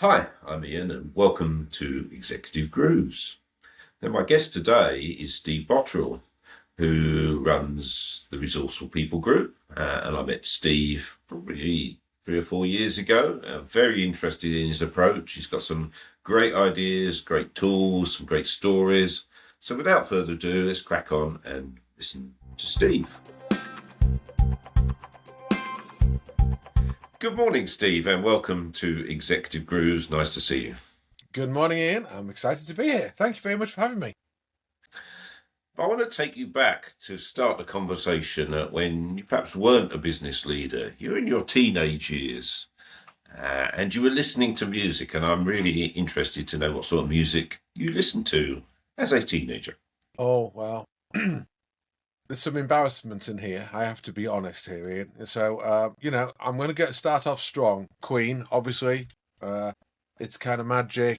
Hi, I'm Ian and welcome to Executive Grooves. Now, my guest today is Steve Botterill, who runs the Resourceful People Group. And I met Steve probably 3 or 4 years ago. Very interested in his approach. He's got some great ideas, great tools, some great stories. So without further ado, let's crack on and listen to Steve. Good morning, Steve, and welcome to Executive Grooves. Nice to see you. Good morning, Ian. I'm excited to be here. Thank you very much for having me. I want to take you back to start the conversation when you perhaps weren't a business leader. You were in your teenage years and you were listening to music, and I'm really interested to know what sort of music you listened to as a teenager. Oh, well, there's some embarrassment in here. I have to be honest here, Ian. So, I'm going to start off strong. Queen, obviously. It's Kind of Magic,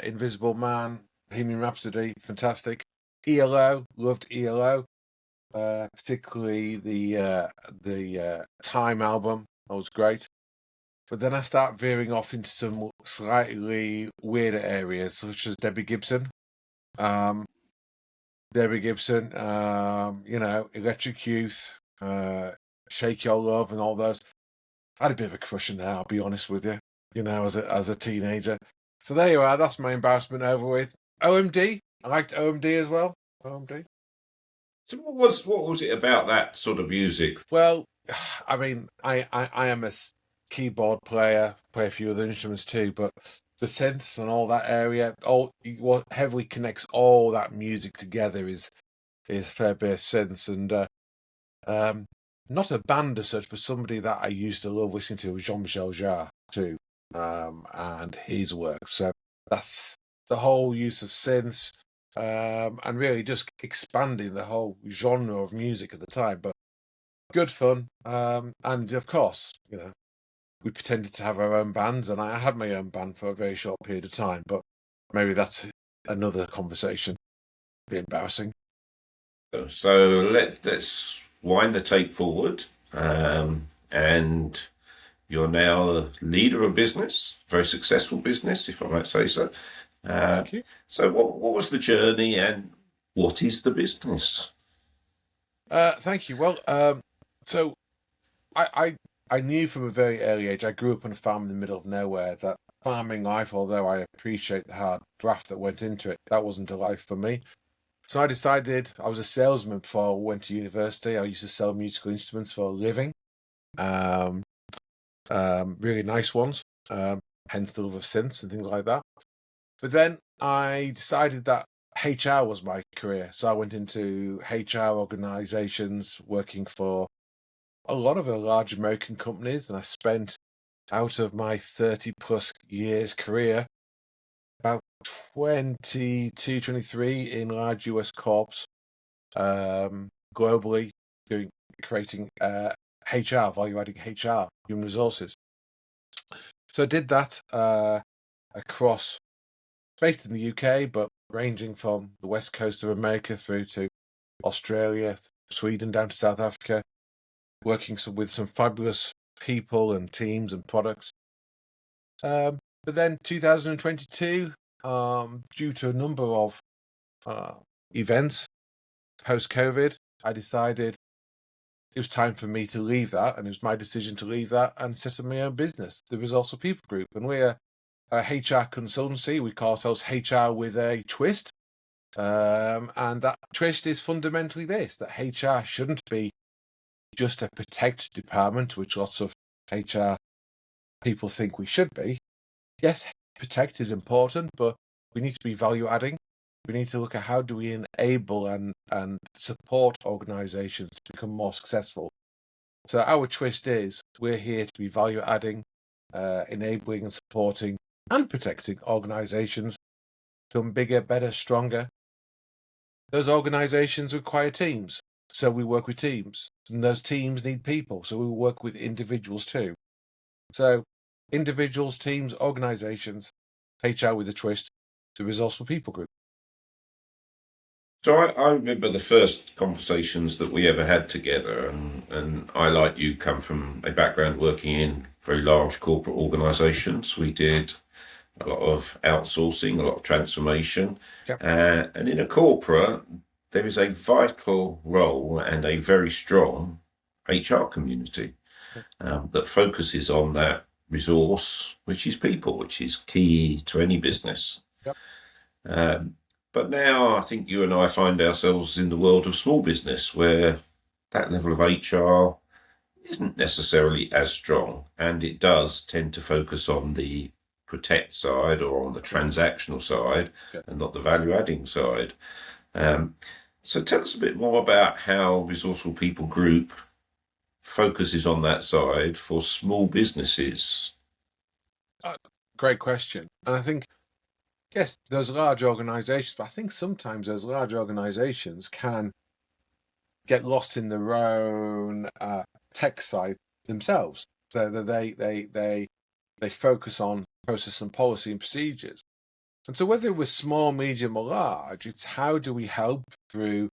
Invisible Man, Bohemian Rhapsody, fantastic. ELO, loved ELO, particularly the Time album. That was great. But then I start veering off into some slightly weirder areas, such as Debbie Gibson. Electric Youth, Shake Your Love, and all those. I had a bit of a crush on there, I'll be honest with you, as a teenager. So there you are, that's my embarrassment over with. OMD, I liked OMD as well. OMD. So what was it about that sort of music? Well, I mean, I am a keyboard player, play a few other instruments too, but the synths and all that area, what heavily connects all that music together is a fair bit of synths, and not a band as such, but somebody that I used to love listening to was Jean-Michel Jarre too, and his work. So that's the whole use of synths, and really just expanding the whole genre of music at the time. But good fun, and of course, we pretended to have our own bands, and I had my own band for a very short period of time, but maybe that's another conversation. Be embarrassing. So let's wind the tape forward, and you're now a leader of business, very successful business, if I might say so. Thank you. So what was the journey, and what is the business? Thank you. Well, so I knew from a very early age, I grew up on a farm in the middle of nowhere, that farming life, although I appreciate the hard graft that went into it, that wasn't a life for me. So I decided, I was a salesman before I went to university. I used to sell musical instruments for a living, really nice ones, hence the love of synths and things like that. But then I decided that HR was my career. So I went into HR organizations, working for a lot of large American companies, and I spent, out of my 30 plus years career, about 22, 23 in large US corps, globally, creating HR, value-adding HR, human resources. So I did that across, based in the UK, but ranging from the west coast of America through to Australia, Sweden, down to South Africa, working with some fabulous people and teams and products. But then 2022, due to a number of events post-COVID, I decided it was time for me to leave that, and it was my decision to leave that and set up my own business, the Resourceful People Group. And we're a HR consultancy. We call ourselves HR with a twist. And that twist is fundamentally this, that HR shouldn't be just a protect department, which lots of HR people think we should be. Yes, protect is important, but we need to be value adding. We need to look at how do we enable and support organizations to become more successful. So our twist is we're here to be value adding, enabling and supporting and protecting organizations to become bigger, better, stronger. Those organizations require teams. So we work with teams, and those teams need people. So we work with individuals too. So individuals, teams, organizations, HR with a twist, the Resourceful People Group. So I remember the first conversations that we ever had together, and I, like you, come from a background working in very large corporate organisations. We did a lot of outsourcing, a lot of transformation, Yep. and in a corporate, there is a vital role and a very strong HR community that focuses on that resource, which is people, which is key to any business. Yep. But now I think you and I find ourselves in the world of small business where that level of HR isn't necessarily as strong, and it does tend to focus on the protect side or on the transactional side and not the value adding side. So tell us a bit more about how Resourceful People Group focuses on that side for small businesses. Great question. And I think, yes, those large organizations, but I think sometimes those large organizations can get lost in their own tech side themselves. So that they focus on process and policy and procedures. And so whether we're small, medium, or large, it's how do we help through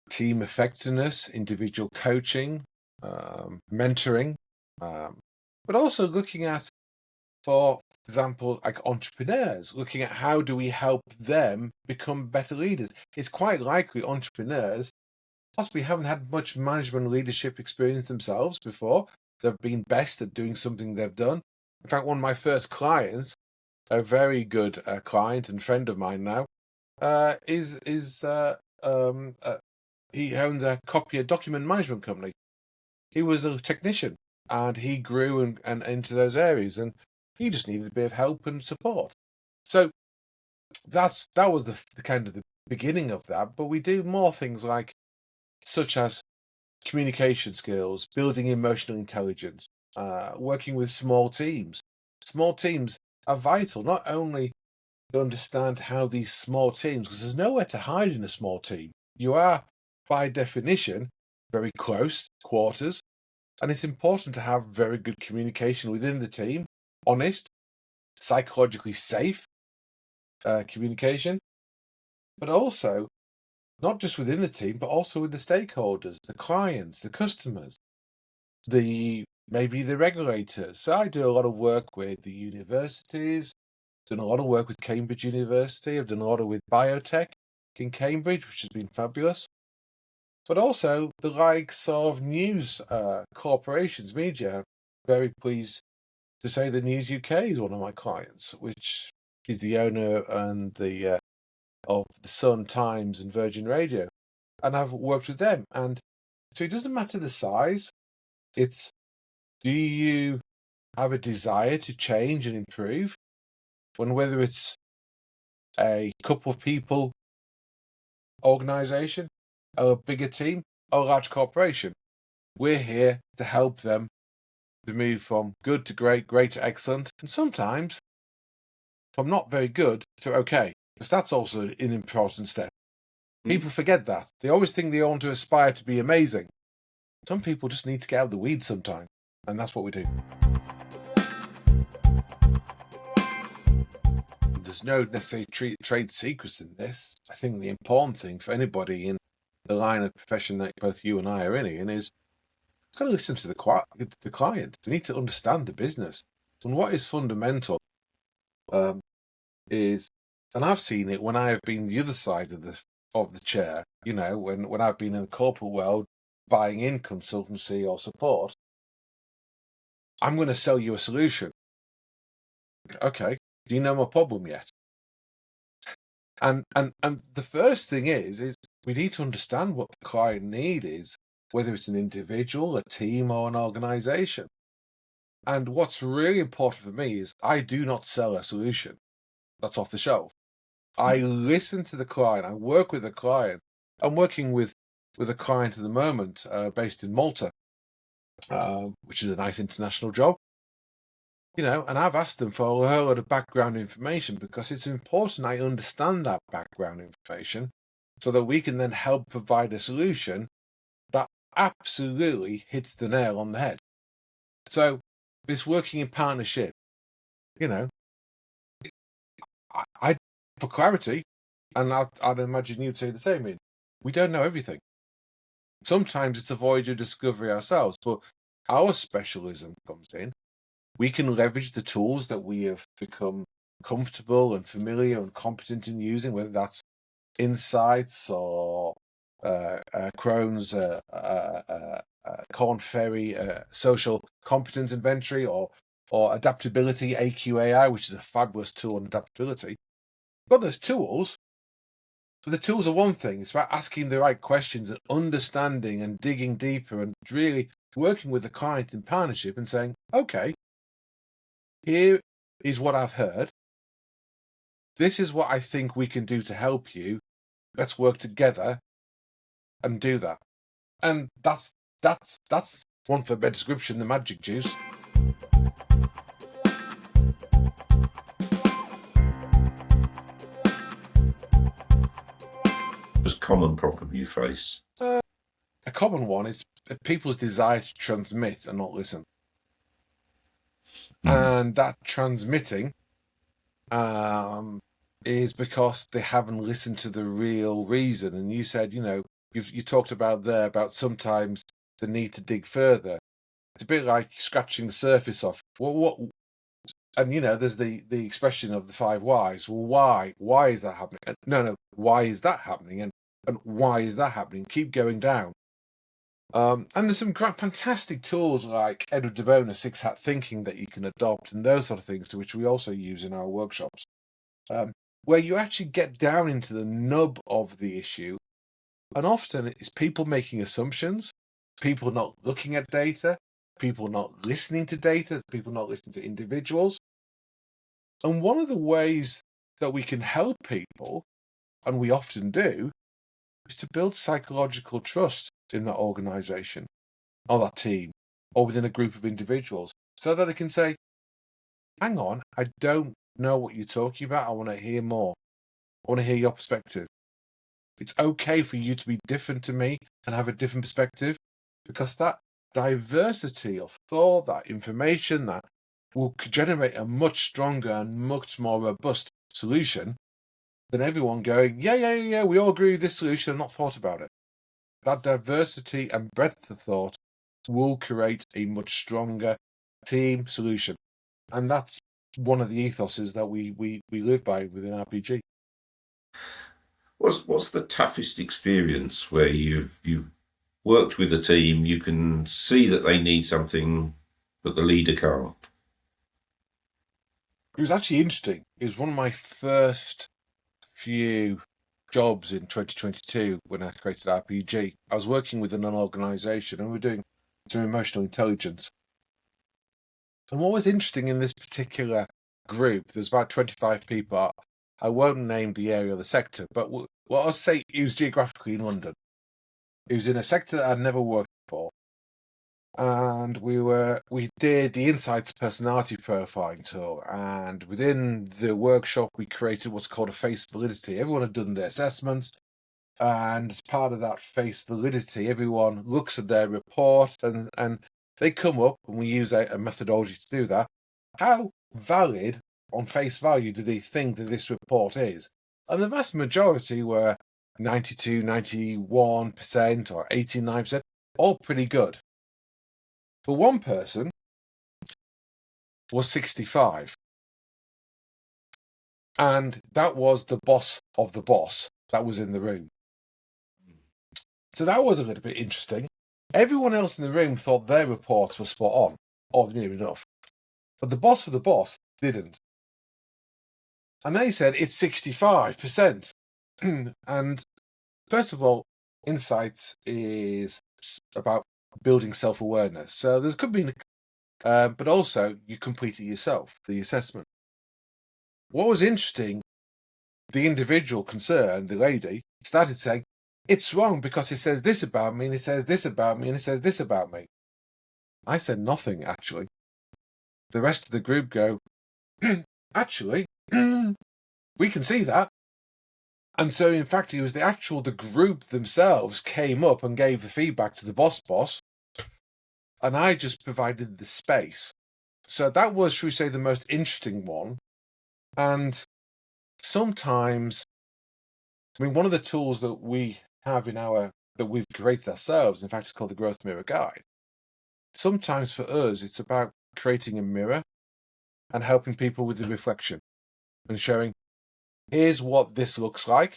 team effectiveness, individual coaching, mentoring, but also looking at, for example, like entrepreneurs, looking at how do we help them become better leaders. It's quite likely entrepreneurs possibly haven't had much management leadership experience themselves before. They've been best at doing something they've done. In fact, one of my first clients, a very good client and friend of mine now, he owns a document management company. He was a technician and he grew and into those areas, and he just needed a bit of help and support. So that was the kind of the beginning of that. But we do more things like such as communication skills, building emotional intelligence, working with small teams. Small teams are vital, not only to understand how these small teams, because there's nowhere to hide in a small team. You are, by definition, very close quarters, and it's important to have very good communication within the team, honest, psychologically safe communication, but also not just within the team, but also with the stakeholders, the clients, the customers, maybe the regulators. So I do a lot of work with the universities, done a lot of work with Cambridge University. I've done a lot with biotech in Cambridge, which has been fabulous. But also the likes of news corporations, media. Very pleased to say the News UK is one of my clients, which is the owner and the of the Sun, Times, and Virgin Radio, and I've worked with them. And so it doesn't matter the size. It's, do you have a desire to change and improve? And whether it's a couple of people organization, or a bigger team, or a large corporation, we're here to help them to move from good to great, great to excellent, and sometimes from not very good to okay, because that's also an important step. People forget that. They always think they want to aspire to be amazing. Some people just need to get out of the weeds sometime, and that's what we do. There's no necessary trade secrets in this. I think the important thing for anybody in the line of profession that both you and I are in is got to listen to the client. We need to understand the business. And what is fundamental is, and I've seen it when I have been the other side of the chair, when I've been in the corporate world buying in consultancy or support, I'm going to sell you a solution. Okay, do you know my problem yet? And the first thing is we need to understand what the client need is, whether it's an individual, a team, or an organization. And what's really important for me is I do not sell a solution that's off the shelf. I listen to the client. I work with the client. I'm working with a client at the moment based in Malta, which is a nice international job. And I've asked them for a whole lot of background information because it's important I understand that background information so that we can then help provide a solution that absolutely hits the nail on the head. So it's working in partnership. I for clarity, and I'd imagine you'd say the same. We don't know everything. Sometimes it's a voyage of discovery ourselves, but our specialism comes in. We can leverage the tools that we have become comfortable and familiar and competent in using, whether that's insights or Crohn's, Corn Ferry, social competence inventory, or adaptability, AQAI, which is a fabulous tool on adaptability. Got those tools. So the tools are one thing. It's about asking the right questions and understanding and digging deeper and really working with the client in partnership and saying, okay, here is what I've heard. This is what I think we can do to help you. Let's work together and do that. And that's one for a better description, the magic juice. Most common problem you face? A common one is people's desire to transmit and not listen. And that transmitting is because they haven't listened to the real reason. And you said, you talked about sometimes the need to dig further. It's a bit like scratching the surface off. And there's the expression of the 5 whys. Well, why is that happening? No, why is that happening? And why is that happening? Keep going down. And there's some fantastic tools like Edward de Bono 6-hat thinking that you can adopt, and those sort of things, to which we also use in our workshops, where you actually get down into the nub of the issue. And often it's people making assumptions, people not looking at data, people not listening to data, people not listening to individuals. And one of the ways that we can help people, and we often do, is to build psychological trust in that organisation, or that team, or within a group of individuals, so that they can say, hang on, I don't know what you're talking about. I want to hear more. I want to hear your perspective. It's okay for you to be different to me and have a different perspective, because that diversity of thought, that information, that will generate a much stronger and much more robust solution than everyone going, yeah, we all agree with this solution and not thought about it. That diversity and breadth of thought will create a much stronger team solution. And that's one of the ethoses that we live by within RPG. What's the toughest experience where you've worked with a team, you can see that they need something, but the leader can't? It was actually interesting. It was one of my first few jobs in 2022 when I created RPG. I was working with an organisation and we were doing some emotional intelligence. And what was interesting in this particular group, there's about 25 people. I won't name the area or the sector, but what I'll say, it was geographically in London. It was in a sector that I'd never worked for. And we did the Insights personality profiling tool. And within the workshop, we created what's called a face validity. Everyone had done their assessments. And as part of that face validity, everyone looks at their report and they come up, and we use a methodology to do that. How valid on face value do they think that this report is? And the vast majority were 92, 91% or 89%, all pretty good. For one person was 65. And that was the boss of the boss that was in the room. So that was a little bit interesting. Everyone else in the room thought their reports were spot on, or near enough. But the boss of the boss didn't. And they said it's 65%. And first of all, Insights is about building self-awareness. So there could be, but also you complete it yourself, the assessment. What was interesting, the individual concerned, the lady, started saying, it's wrong because it says this about me, and it says this about me, and it says this about me. I said nothing, actually. The rest of the group go, actually, we can see that. And so, in fact, it was the group themselves came up and gave the feedback to the boss, and I just provided the space. So that was, shall we say, the most interesting one. And sometimes, I mean, one of the tools that we have that we've created ourselves, in fact, it's called the Growth Mirror Guide. Sometimes for us, it's about creating a mirror and helping people with the reflection and showing, here's what this looks like.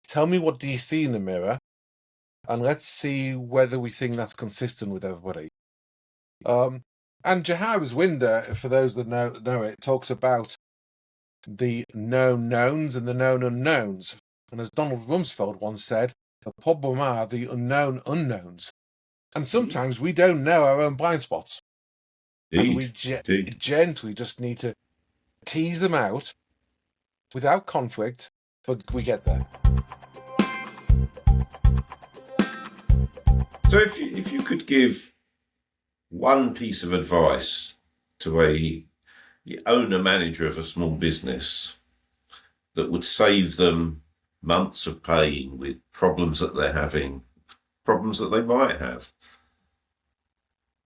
Tell me, what do you see in the mirror? And let's see whether we think that's consistent with everybody. And Jahawa's window, for those that know it, talks about the known knowns and the known unknowns. And as Donald Rumsfeld once said, the problem are the unknown unknowns. And sometimes we don't know our own blind spots. Indeed. And we gently just need to tease them out without conflict, but we get there. So if you could give one piece of advice to the owner manager of a small business that would save them months of pain with problems that they're having, problems that they might have,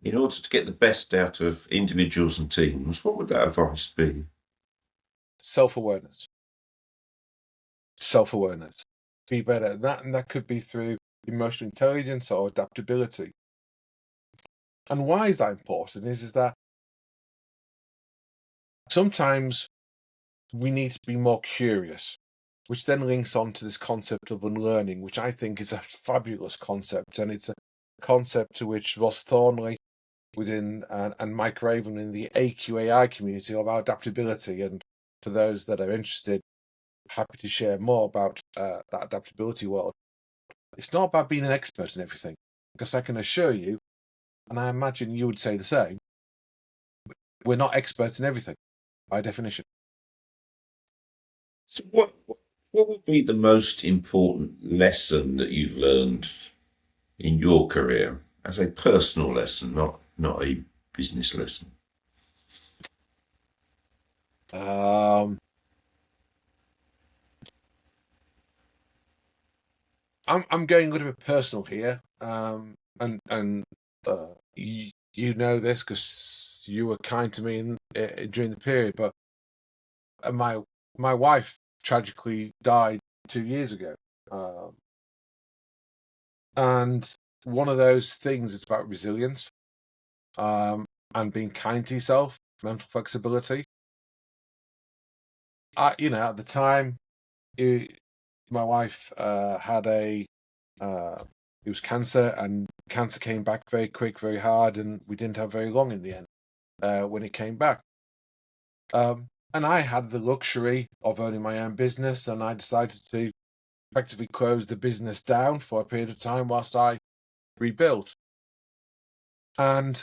in order to get the best out of individuals and teams, what would that advice be? Self-awareness. Self-awareness. Be better at that, and that could be through emotional intelligence or adaptability. And why is that important is that sometimes we need to be more curious, which then links on to this concept of unlearning, which I think is a fabulous concept. And it's a concept to which Ross Thornley and Mike Raven in the AQAI community of our adaptability. And for those that are interested, happy to share more about that adaptability world. It's not about being an expert in everything, because I can assure you, and I imagine you would say the same, we're not experts in everything, by definition. So what would be the most important lesson that you've learned in your career as a personal lesson, not a business lesson? I'm going a little bit personal here, you know this because you were kind to me during the period. But my wife tragically died 2 years ago, and one of those things is about resilience, and being kind to yourself, mental flexibility. At the time, my wife had it was cancer, and cancer came back very quick, very hard, and we didn't have very long in the end when it came back. And I had the luxury of owning my own business, and I decided to effectively close the business down for a period of time whilst I rebuilt. And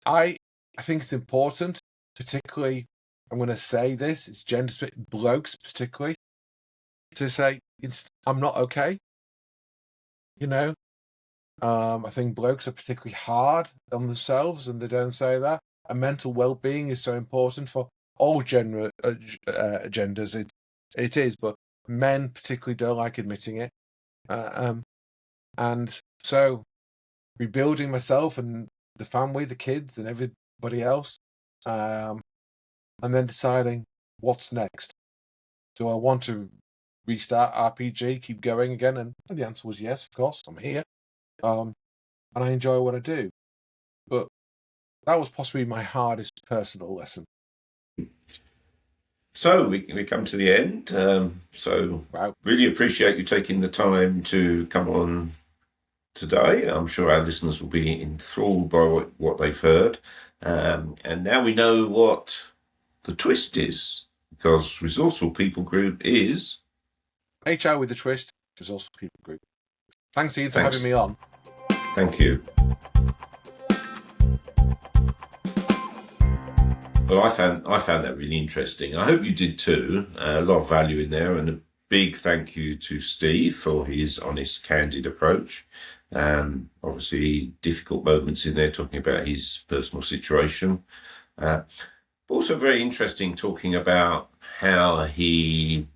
I think it's important, particularly, I'm going to say this, it's gender specific, blokes particularly, to say, I'm not okay. I think blokes are particularly hard on themselves, and they don't say that. And mental well-being is so important for all genders. It is, but men particularly don't like admitting it. And so, rebuilding myself and the family, the kids, and everybody else, and then deciding what's next. Do I want to restart RPG, keep going again? And the answer was yes, of course. I'm here, and I enjoy what I do. But that was possibly my hardest personal lesson. So we come to the end. Wow. Really appreciate you taking the time to come on today. I'm sure our listeners will be enthralled by what they've heard. And now we know what the twist is, because Resourceful People Group is HR with a twist, Resourceful People Group. Thanks, Ian, for having me on. Thank you. Well, I found that really interesting. I hope you did too. A lot of value in there, and a big thank you to Steve for his honest, candid approach. Obviously, difficult moments in there, talking about his personal situation. Also very interesting talking about how he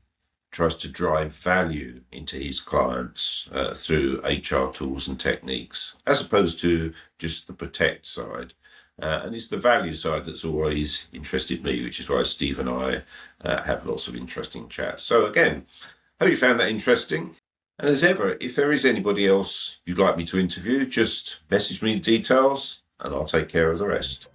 tries to drive value into his clients through HR tools and techniques, as opposed to just the protect side. and it's the value side that's always interested me, which is why Steve and I have lots of interesting chats. So again, hope you found that interesting. And as ever, if there is anybody else you'd like me to interview, just message me the details and I'll take care of the rest.